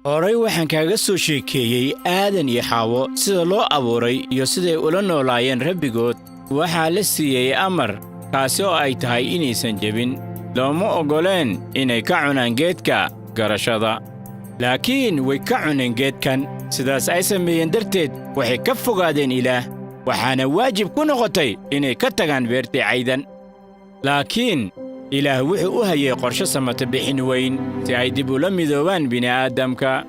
Horay waxaan kaaga soo sheekeeyey Aadan iyo Xaawo sida loo abuuray iyo siday ula noolaayeen Rabbigood. Waxaa la siiyey amar kaasi oo ay tahay inaysan jebin. Looma ogoleen inay ka cunaan geedka garashada. Laakiin way ka cuneen geedkan. Sidaas ay sameeyeen darteed waxay ka fogaadeen Ilaah. Waxaana waajib ku noqotay inay ka tagaan beertii caydan. Laakiin Ilaah wuxuu u hayay qorshe samata bixin weyn si ay dib ula midoobaan bini'aadamka.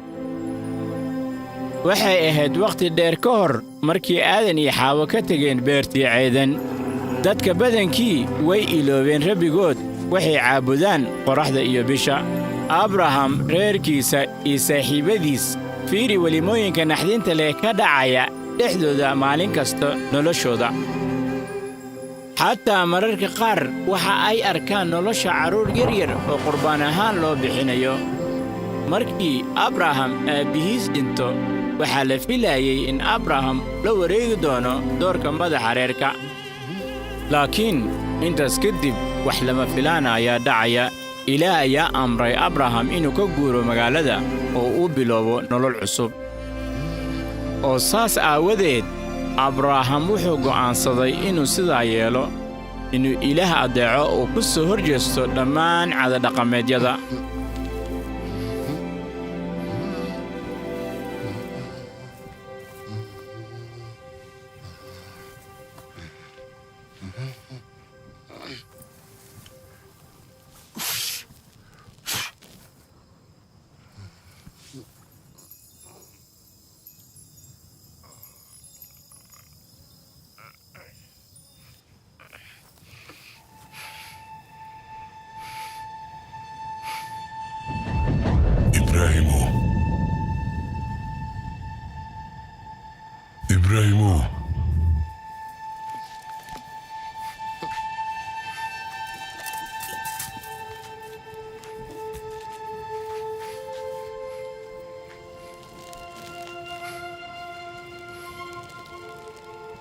Waxay ahayd waqti dheer ka hor markii Aadan iyo Xaawo ka tageen beertii caydan. Dadka badankii way iloobeen Rabbigood waxay caabudaan qoraxda iyo bisha. Abraham reerkiisa iyo saaxiibadiis fiiri welimooyinka naxdinta leh ka dhacaya dhexdooda maalin kasta noloshooda. Xataa mararka qaar waxa ay arkaan nolosha carruur yaryar oo qurbaan ahaan loo bixinayo. Markii Abraham aabbihiis dhinto, waxaa la filayey in Abraham la wareegi doono doorka madaxa reerka. Laakiin intaas kadib wax lama filaan ayaa dhacaya. Ilaah ayaa amray Abraham inuu ka guuro magaalada oo uu bilowdo nolol cusub. Oo saas aawadeed Abraham wuxuu go'aansaday inuu sidaa yeelo, inuu Ilaah adeeco oo ku soo horjeesto dhammaan caadada-dhaqameedyada. إبراهيم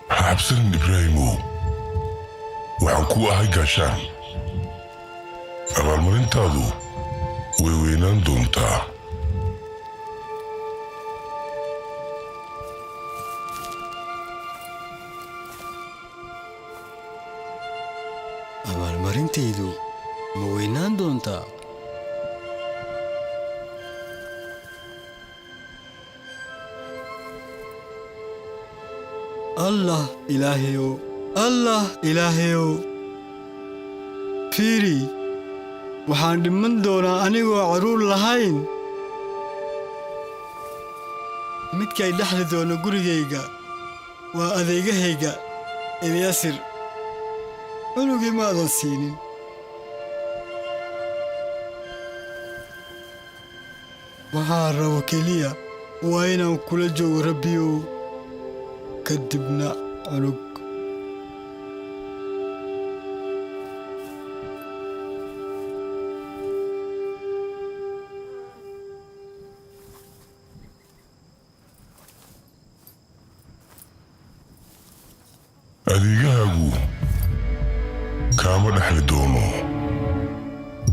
حبسن إبراهيم وحنكو أهي قاشان أبال مرنتادو ويوينان دونتا abaalmarintaydu ma weynaan doontaa? allah ilaahayow fiiri, waxaan dhiman doonaa anigoo carruur lahayn. midkay dhexli doono gurigayga waa adeegahayga Elyaasir. cunugii maadan siinin. waxaa rabo keliya waa inaan kula joogo Rabbiyow, ka dibna cunug. adeegahaagu kaama dhexli doono,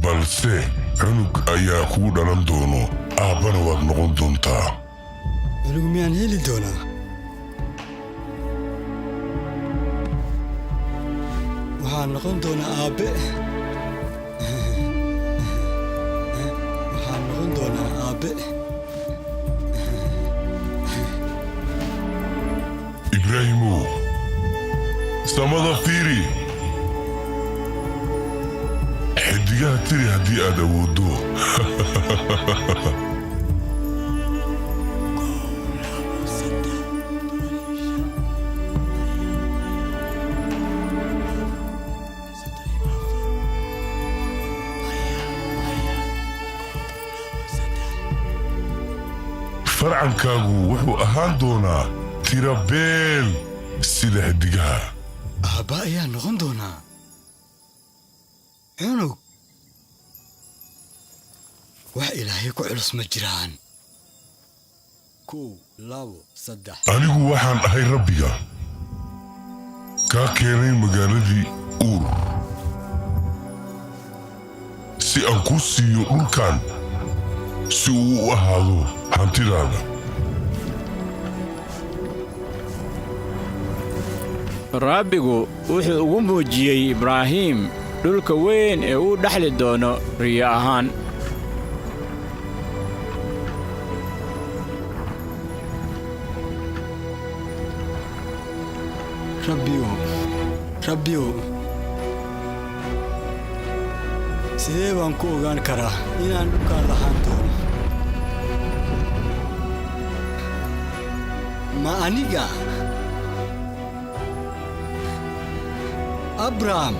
balse cunug ayaa kugu dhalan doono, aabbana waad noqon doontaa. cunug miyaan heli doonaa? waxaan noqon doonaa aabbe. waxaan noqon doonaa aabbe. ibraahimow, samada fiiri, xidigaha tiri haddii aad awooddo. farcankaagu wuxuu ahaan doonaa tirabeel sida xidigaha. aabba ayaa noqon doonaa cunug. wax ilaahay ku culus ma jiraan. 1 2 3 anigu waxaan ahay Rabbiga kaa keenay magaaladii Uur si aan kuu siiyo dhulkan si uu u ahaado hantidaada. rabbigu wuxuu ugu muujiyey ibraahim dhulka weyn ee uu dhaxli doono riyo ahaan. rabbiyow sidee baan ku ogaan karaa inaan dhulkaan lahaan doono? ma aniga abraham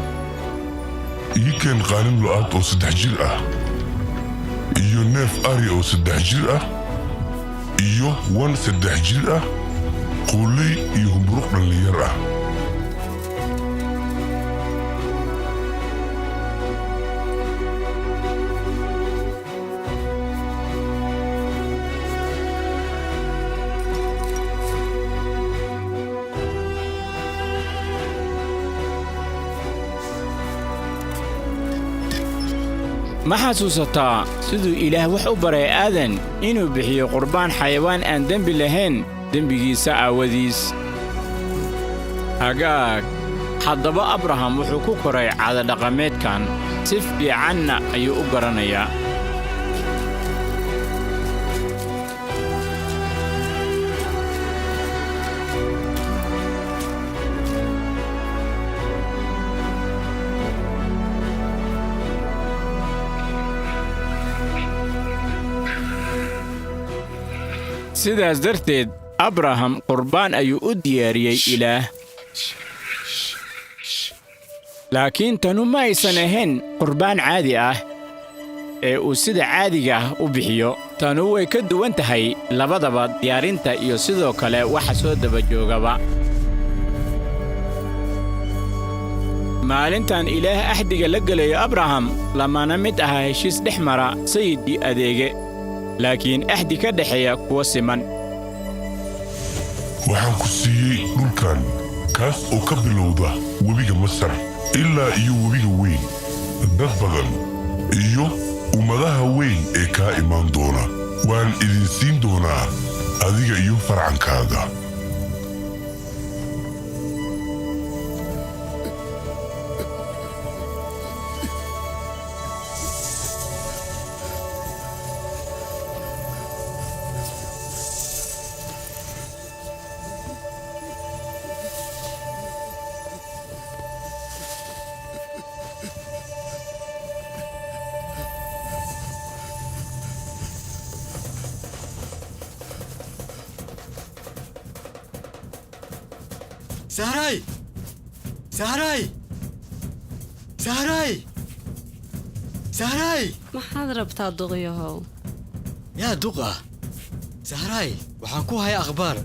ii keen qaalin lo'aad oo 3 jir ah iyo neef ari oo 3 jir ah iyo wan 3 jir ah quuley iyo humburuq dhallinyar ah. ma xasuusataa siduu ilaah wax u baray aadan inuu bixiyo qurbaan xayawaan aan dembi lahayn dembigiisa aawadiis? hagaag haddaba abraham wuxuu ku koray caadadhaqameedkan, si fiicanna ayuu u garanayaa. sidaas darteed abraham qurbaan ayuu u diyaariyey ilaah. laakiin tanu ma aysan ahayn qurbaan caadi ah ee uu sida caadiga ah u bixiyo. tanu way ka duwan tahay labadaba, diyaarinta iyo sidoo kale waxa soo daba joogaba. maalintan ilaah axdiga la gelayo abraham lamana mid aha heshiis dhex mara sayid iyo adeege, laakiin axdi ka dhexeeya kuwa siman. waxaan ku siiyey dhulkan kaas oo ka bilowda webiga masar ilaa iyo webiga weyn, dad badan iyo ummadaha weyn ee kaa imaan doona waan idin siin doonaa adiga iyo farcankaaga. sahray maxaad rabtaa duqyahow? yaa duqa sahray, waxaan ku hayaa akhbaar.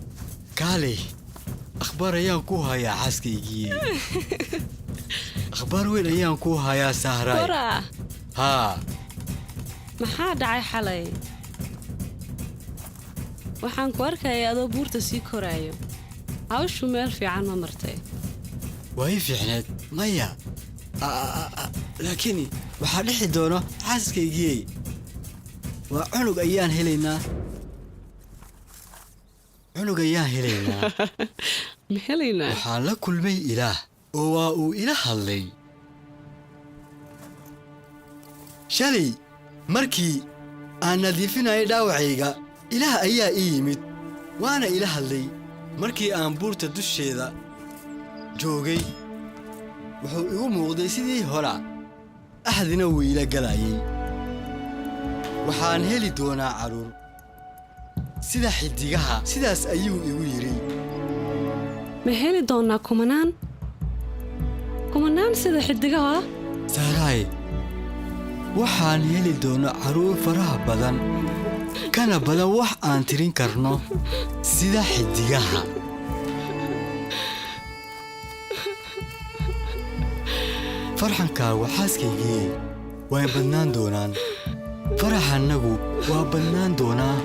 kaalay, akhbaar ayaan ku hayaa xaaskaygii. akhbaar weyn ayaan ku hayaa sahray. haa, maxaa dhacay xalay? waxaan ku arkayay adoo buurta sii koraayo. hawshu meel fiican ma martay? way fiicneed maya, laakiin waxaa dhixi doono xaaskaygii. waa cunug ayaan helaynaa. ma helaynaa? waxaan la kulmay ilaah oo waa uu ila hadlay. shalay markii aan nadiifinayay dhaawacayga, ilaah ayaa ii yimid waana ila hadlay. markii aan buurta dusheeda joogay, wuxuu igu muuqday sidii hora, axdina wuu ila galayay. waxaan heli doonaa carruur sida xiddigaha, sidaas ayuu igu yidhi. ma heli doonnaa kumanaan sida xiddigaha? sahray, waxaan heli doonaa carruur faraha badan, kana badan wax aan tirin karno sida xiddigaha. farxankaagu xaaskaygii way badnaan doonaan, faraxannagu waa badnaan doonaa,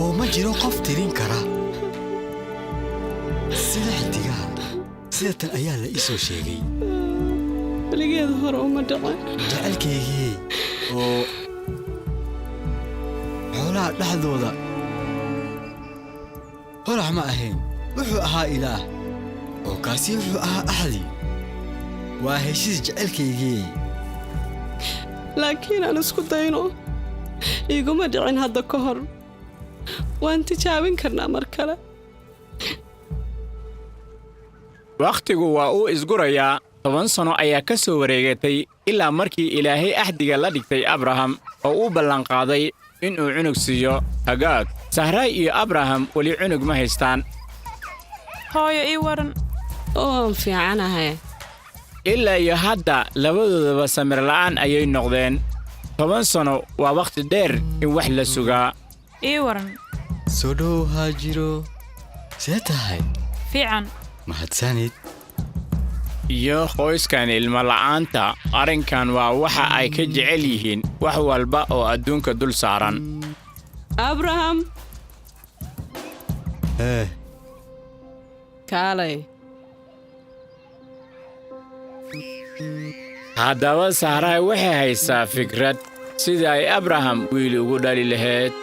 oo ma jiro qof tirin kara sida xiddigaha. sida tan ayaa la ii soo sheegay. weligeeda hore uma dhicin. jacaylkaygii oo xoolaha dhexdooda holac ma ahayn wuxuu ahaa ilaah oo kaasi wuxuu ahaa axdi waa heshiis jecelkaygii laakiin aan isku dayno iguma dhicin hadda ka hor waan tijaabin karnaa mar kale wakhtigu waa uu isgurayaa 10 sano ayaa ka soo wareegatay ilaa markii ilaahay axdiga la dhigtay abraham oo uu ballanqaaday inuu cunug siiyo hagaag sahraay iyo abraham weli cunug ma haystaan hooyo ii waran oo aan fiicanahay ilaa iyo hadda labadoodaba samir la'aan ayay noqdeen 10 sano waa wakhti dheer in wax la sugaa ii waran soo dhow haajiro see tahay fiican mahadsanid iyo qoyskan ilmo la'aanta arrinkan waa waxa ay ka jecel yihiin wax walba oo adduunka dul saaran abraham kaalay haddaba sahraay waxay haysaa fikrad sida ay abraham wiil ugu dhali lahayd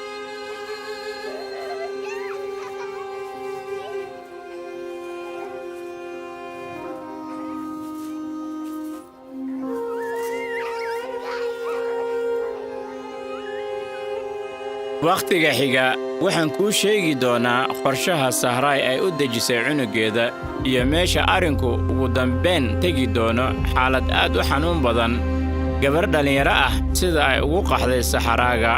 wakhtiga xiga waxaan kuu sheegi doonaa qorshaha sahraay ay u dejisay cunugeeda iyo meesha arrinku ugu dambayn tegi doono xaalad aad u xanuun badan gabar dhallinyaro ah sida ay ugu qaxday saxaraaga